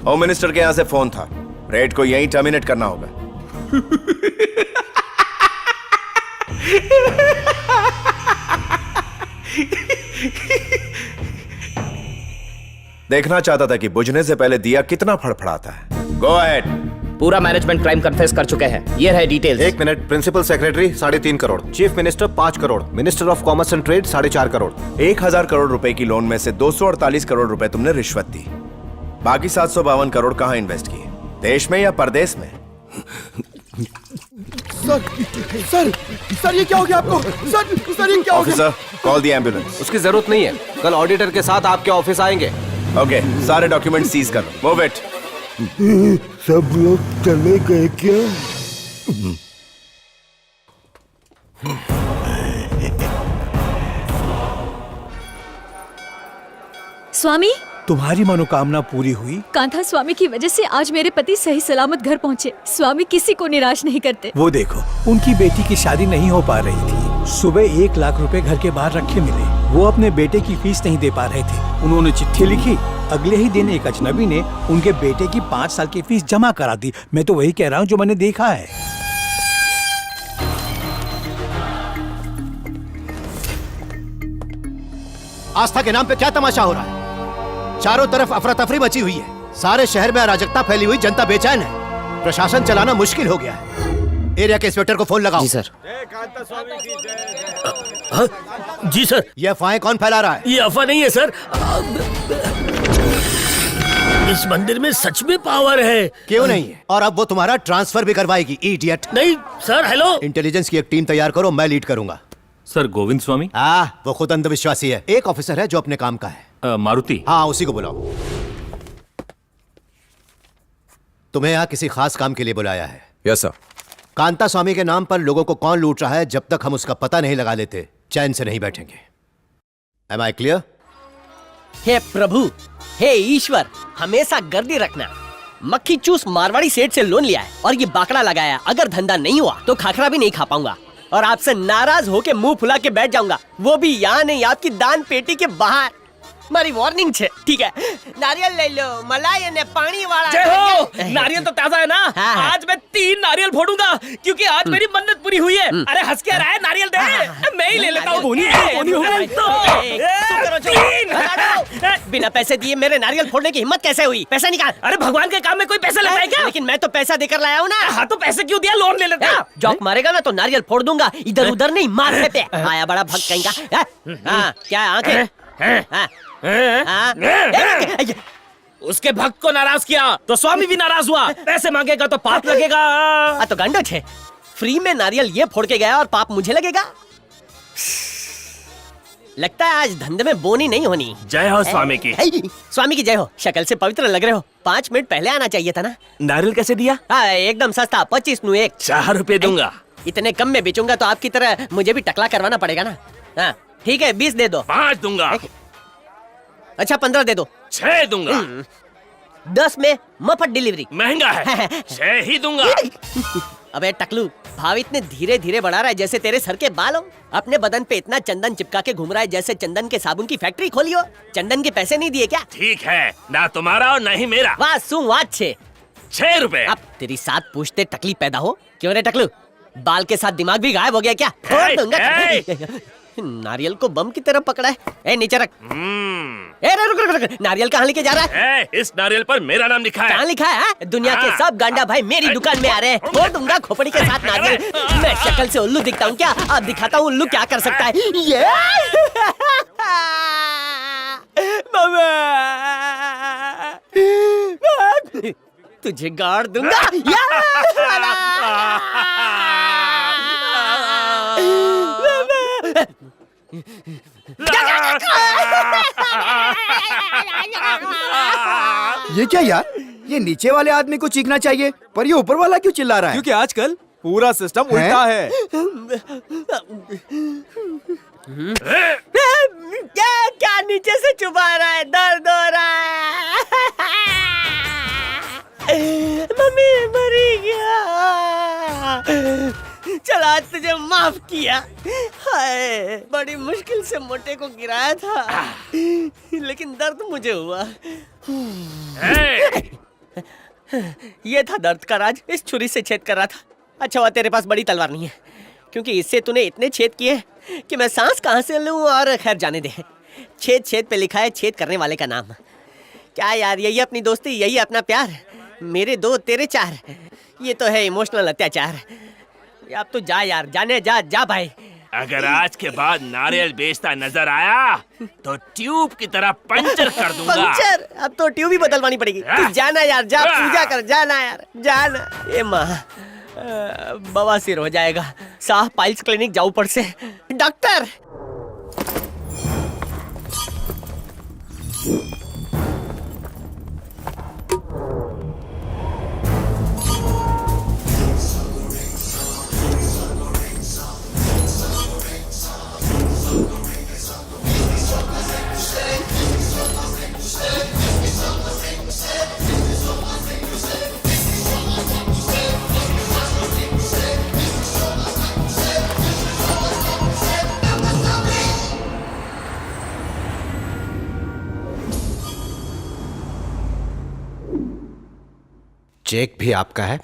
Home minister के यहाँ से फोन था, रेड को यहीं टर्मिनेट करना होगा। देखना चाहता था कि बुझने से पहले दिया कितना फड़फड़ाता है। Go ahead. पूरा मैनेजमेंट क्राइम कन्फेस कर चुके हैं। ये है details. 1 minute. Principal secretary 3.5 crore, chief minister 5 crore, minister of commerce and trade 4.5 crore. 1000 crore रुपए की लोन में से 248 करोड़ रुपए तुमने रिश्वत दी। बाकी 752 करोड़ कहाँ इन्वेस्ट किए, देश में या परदेश में? सर ये क्या हो गया आपको? सर ये क्या हो गया? Officer, call the ambulance. उसकी जरूरत नहीं है, कल ऑडिटर के साथ आपके ऑफिस आएंगे। ओके, सारे डॉक्यूमेंट सीज कर लो। Move it. सब लोग चले गए क्या? स्वामी, तुम्हारी मनोकामना पूरी हुई। कांथा स्वामी की वजह से आज मेरे पति सही सलामत घर पहुंचे। स्वामी किसी को निराश नहीं करते। वो देखो, उनकी बेटी की शादी नहीं हो पा रही थी। सुबह 1 लाख रुपए घर के बाहर रखे मिले। वो अपने बेटे की फीस नहीं दे पा रहे थे। उन्होंने चिट्ठी लिखी। अगले ही दिन एक अजनबी ने उनके बेटे की 5 साल की फीस जमा करा दी। मैं तो वही कह रहा हूँ जो मैंने देखा है। आस्था के नाम पे क्या तमाशा हो रहा है? चारों तरफ अफरा तफरी मची हुई है। सारे शहर में अराजकता फैली हुई, जनता बेचैन है। प्रशासन चलाना मुश्किल हो गया है। एरिया के इंस्पेक्टर को फोन लगाओ। जी सर। जी सर। ये अफवाहें कौन फैला रहा है? ये अफवाह नहीं है सर, इस मंदिर में सच में पावर है। क्यों नहीं है? और अब वो तुम्हारा ट्रांसफर भी करवाएगी, इडियट। नहीं सर। हेलो, इंटेलिजेंस की एक टीम तैयार करो, मैं लीड करूंगा। सर गोविंद स्वामी। वो खुद अंधविश्वासी है। एक ऑफिसर है जो अपने काम का है। मारुति। हाँ, उसी को बुलाओ। तुम्हें यहाँ किसी खास काम के लिए बुलाया है। Yes sir. कांता स्वामी के नाम पर लोगों को कौन लूट रहा है, जब तक हम उसका पता नहीं लगा लेते चैन से नहीं बैठेंगे। M I clear? हे प्रभु, हे ईश्वर, हमेशा गर्दी रखना। मक्खी चूस मारवाड़ी सेठ से लोन लिया है और ये बाकड़ा लगाया। अगर धंधा नहीं हुआ तो खाखरा भी नहीं खा पाऊंगा और आपसे नाराज होके मुंह फुला के बैठ जाऊंगा, वो भी यहाँ नहीं, आपकी दान पेटी के बाहर। मारी वार्निंग छे, ठीक है? नारियल ले लो, मलाई ने पानी वाला। जय हो। नारियल तो ताजा है ना? हाँ। आज मैं 3 नारियल फोड़ूंगा क्योंकि आज मेरी मन्नत पूरी हुई है। अरे हंस क्या रहा है? नारियल दे, मैं ही ले लेता हूँ। बिना पैसे दिए मेरे नारियल फोड़ने की हिम्मत कैसे हुई? पैसा निकाल। अरे भगवान के काम में कोई पैसा लगता है क्या? लेकिन मैं तो पैसा देकर लाया हूँ ना। हाँ तो पैसे क्यों दिया? लोन ले लेता। जॉक मारेगा ना तो नारियल फोड़ दूंगा। इधर उधर नहीं, माथे पे। आया बड़ा भक्त कहीं का। हाँ, क्या आंखें? उसके भक्त को नाराज किया तो स्वामी भी नाराज हुआ। पैसे मांगेगा तो पाप लगेगा। तो गंडो छे, फ्री में नारियल ये फोड़ के गया और पाप मुझे लगेगा। लगता है आज धंधे में बोनी नहीं होनी। जय हो स्वामी की। स्वामी की जय हो। शक्ल से पवित्र लग रहे हो। 5 मिनट पहले आना चाहिए था ना। नारियल कैसे दिया? एकदम सस्ता, 25 नु 1। 4 रुपए दूंगा। इतने कम में बेचूंगा तो आपकी तरह मुझे भी टकला करवाना पड़ेगा ना। ठीक है, 20 दे दो। 5 दूंगा। अच्छा 15 दे दो। 6 दूंगा। 10 में मफत डिलीवरी। महंगा है। 6 ही दूंगा। अबे टकलू, भाव इतने धीरे धीरे बढ़ा रहा है जैसे तेरे सर के बाल हो। अपने बदन पे इतना चंदन चिपका के घूम रहा है जैसे चंदन के साबुन की फैक्ट्री खोली हो। चंदन के पैसे नहीं दिए क्या? ठीक है, ना तुम्हारा और ना ही मेरा। वाह सु वाह 6 रुपए। अब तेरी 7 पूछते टकली पैदा हो। क्यों रे टकलू, बाल के साथ दिमाग भी गायब हो गया क्या? फोड़ दूंगा। नारियल को बम की तरह पकड़ा है। ए नीचे रख। रुक, नारियल कहाँ लेके जा रहा है? इस नारियल पर मेरा नाम लिखा है। कहाँ लिखा है? दुनिया के सब गांडा भाई मेरी दुकान में आ रहे हैं। फोड़ दूंगा खोपड़ी के साथ नारियल। मैं शक्ल से उल्लू दिखता हूँ क्या? अब दिखाता हूँ उल्लू क्या कर सकता है। ये तुझे गाड़ दूंगा। ये क्या यार? ये नीचे वाले आदमी को चीखना चाहिए, पर ये ऊपर वाला क्यों चिल्ला रहा है? क्योंकि आजकल पूरा सिस्टम उल्टा है। क्या नीचे से चुभा रहा है? दर्द हो रहा है। मम्मी मरी गया। चल आज तुझे माफ किया। हाय, बड़ी मुश्किल से मोटे को गिराया था, लेकिन दर्द मुझे हुआ। ये था दर्द का राज, इस छुरी से छेद कर रहा था। अच्छा हुआ तेरे पास बड़ी तलवार नहीं है, क्योंकि इससे तूने इतने छेद किए कि मैं सांस कहाँ से लूं। और खैर जाने दे, छेद छेद पे लिखा है छेद करने वाले का नाम। क्या यार, यही अपनी दोस्ती, यही अपना प्यार। मेरे दो तेरे चार, ये तो है इमोशनल अत्याचार। अब तो जा यार, जाने जा, जा भाई। अगर आज के बाद नारियल बेचता नजर आया तो ट्यूब की तरह पंचर कर दूंगा। पंचर? अब तो ट्यूब ही बदलवानी पड़ेगी। तू जाना यार, जा पूजा कर, जाना यार, जाना। ए माँ, बवासीर हो जाएगा। साह पाइल्स क्लिनिक जाओ ऊपर से। डॉक्टर! चेक भी आपका है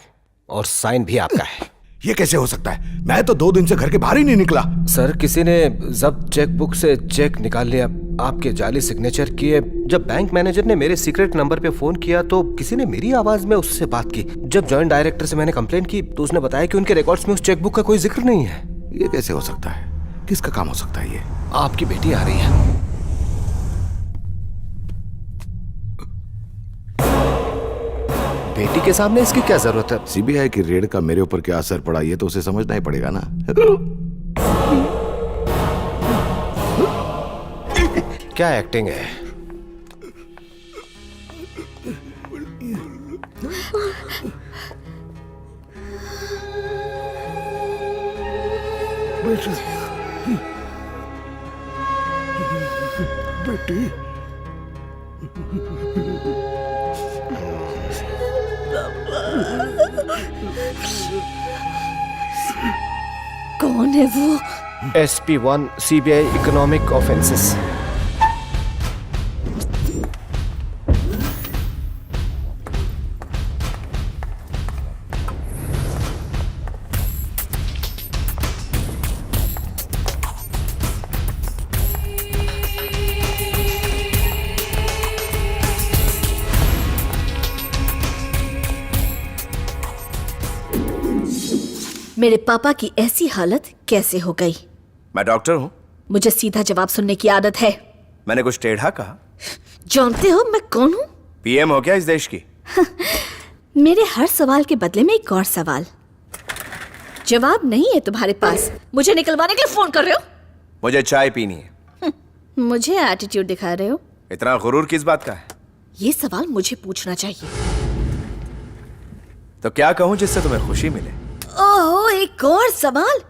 और साइन भी आपका है। ये कैसे हो सकता है? मैं तो 2 दिन से घर के बाहर ही नहीं निकला। सर, किसी ने जब्त चेकबुक से चेक निकाल लिया, आपके जाली सिग्नेचर किए। जब बैंक मैनेजर ने मेरे सीक्रेट नंबर पे फोन किया तो किसी ने मेरी आवाज में उससे बात की। जब जॉइंट डायरेक्टर से मैंने कंप्लेंट की तो उसने बताया कि उनके रिकॉर्ड्स में उस चेकबुक का कोई जिक्र नहीं है। ये कैसे हो सकता है? किसका काम हो सकता है ये? आपकी बेटी आ रही है। बेटी के सामने इसकी क्या जरूरत है? सीबीआई की रेड का मेरे ऊपर क्या असर पड़ा ये तो उसे समझना ही पड़ेगा ना। क्या एक्टिंग है? बेटी, कौन है वो? SP1 CBI economic offences. मेरे पापा की ऐसी हालत कैसे हो गई? मैं डॉक्टर हूँ। मुझे सीधा जवाब सुनने की आदत है। मैंने कुछ टेढ़ा कहा? जानते हो मैं कौन हूँ? PM हो क्या इस देश की? मेरे हर सवाल के बदले में एक और सवाल। जवाब नहीं है तुम्हारे पास? मुझे निकलवाने के लिए फोन कर रहे हो? मुझे चाय पीनी है। मुझे एटीट्यूड दिखा रहे हो? इतना गुरूर किस बात का है? ये सवाल मुझे पूछना चाहिए। तो क्या कहूँ जिससे तुम्हें खुशी मिले? ओहो, एक और सवाल।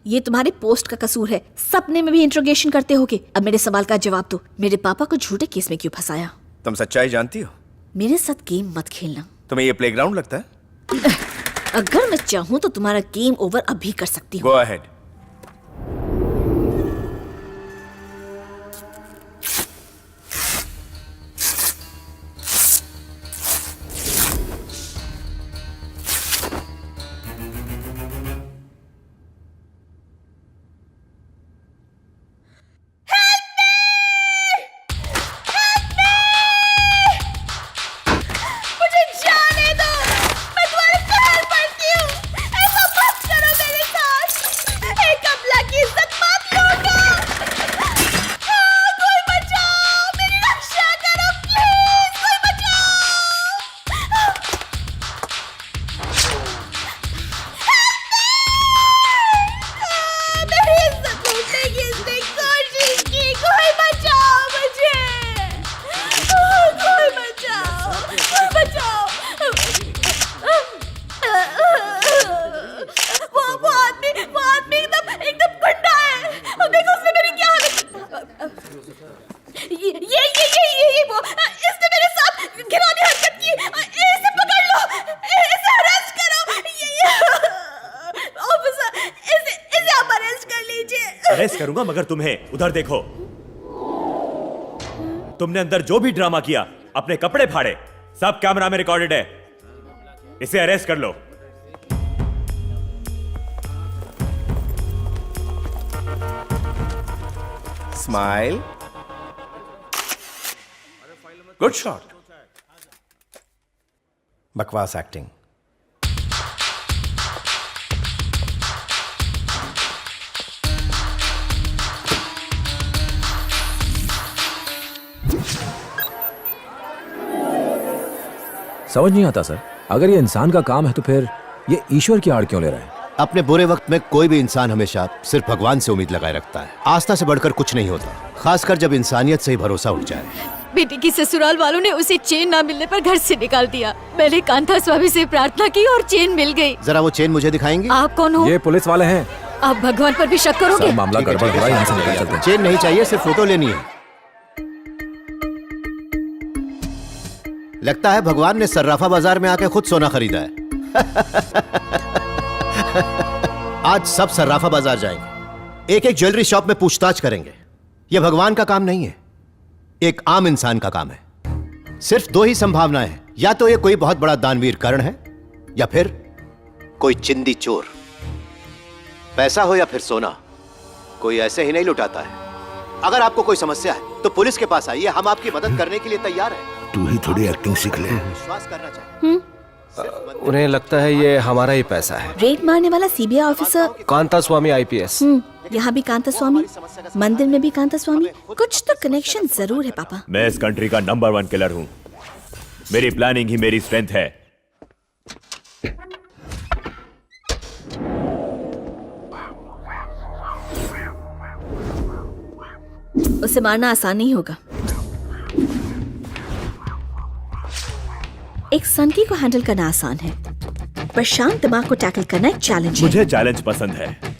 ये तुम्हारे पोस्ट का कसूर है, सपने में भी इंट्रोगेशन करते होगे। अब मेरे सवाल का जवाब दो, मेरे पापा को झूठे केस में क्यों फंसाया? तुम सच्चाई जानती हो? मेरे साथ गेम मत खेलना। तुम्हें ये प्लेग्राउंड लगता है? अगर मैं चाहूँ तो तुम्हारा गेम ओवर अभी कर सकती हूँ। Go ahead. अरेस्ट करूंगा, मगर तुम्हें उधर देखो। तुमने अंदर जो भी ड्रामा किया, अपने कपड़े फाड़े, सब कैमरा में रिकॉर्डेड है, इसे अरेस्ट कर लो। Smile, good shot. बकवास एक्टिंग। समझ नहीं आता सर, अगर ये इंसान का काम है तो फिर ये ईश्वर की आड़ क्यों ले रहा है? अपने बुरे वक्त में कोई भी इंसान हमेशा सिर्फ भगवान से उम्मीद लगाए रखता है। आस्था से बढ़कर कुछ नहीं होता, खासकर जब इंसानियत से ही भरोसा उठ जाए। बेटी की ससुराल वालों ने उसे चेन ना मिलने पर घर से निकाल दिया। मैंने कांता स्वामी से प्रार्थना की और चेन मिल गई। जरा वो चेन मुझे दिखाएंगे? आप कौन हो? ये पुलिस वाले हैं। आप भगवान पर भी शक करोगे? सर, मामला गड़बड़ हो रहा है, यहाँ से निकल चलते हैं। चेन नहीं चाहिए, सिर्फ फोटो लेनी है। लगता है भगवान ने सर्राफा बाजार में आके खुद सोना खरीदा है। आज सब सर्राफा बाजार जाएंगे, एक एक ज्वेलरी शॉप में पूछताछ करेंगे। यह भगवान का काम नहीं है, एक आम इंसान का काम है। सिर्फ दो ही संभावनाएं हैं, या तो ये कोई बहुत बड़ा दानवीर कर्ण है, या फिर कोई चिंदी चोर। पैसा हो या फिर सोना, कोई ऐसे ही नहीं लुटाता है। अगर आपको कोई समस्या है तो पुलिस के पास आइए, हम आपकी मदद करने के लिए तैयार हैं। तू ही थोड़ी एक्टिंग सीख ले। विश्वास करना चाहिए। उन्हें लगता है ये हमारा ही पैसा है। रेड मारने वाला सीबीआई ऑफिसर कांता स्वामी IPS। यहाँ भी कांता स्वामी, मंदिर में भी कांता स्वामी। कुछ तो कनेक्शन जरूर है पापा। मैं इस कंट्री का नंबर 1 किलर हूं। मेरी प्लानिंग ही मेरी स्ट्रेंथ है। उसे मारना आसान नहीं होगा। एक सनकी को हैंडल करना आसान है, पर शांत दिमाग को टैकल करना एक चैलेंज है। मुझे चैलेंज पसंद है।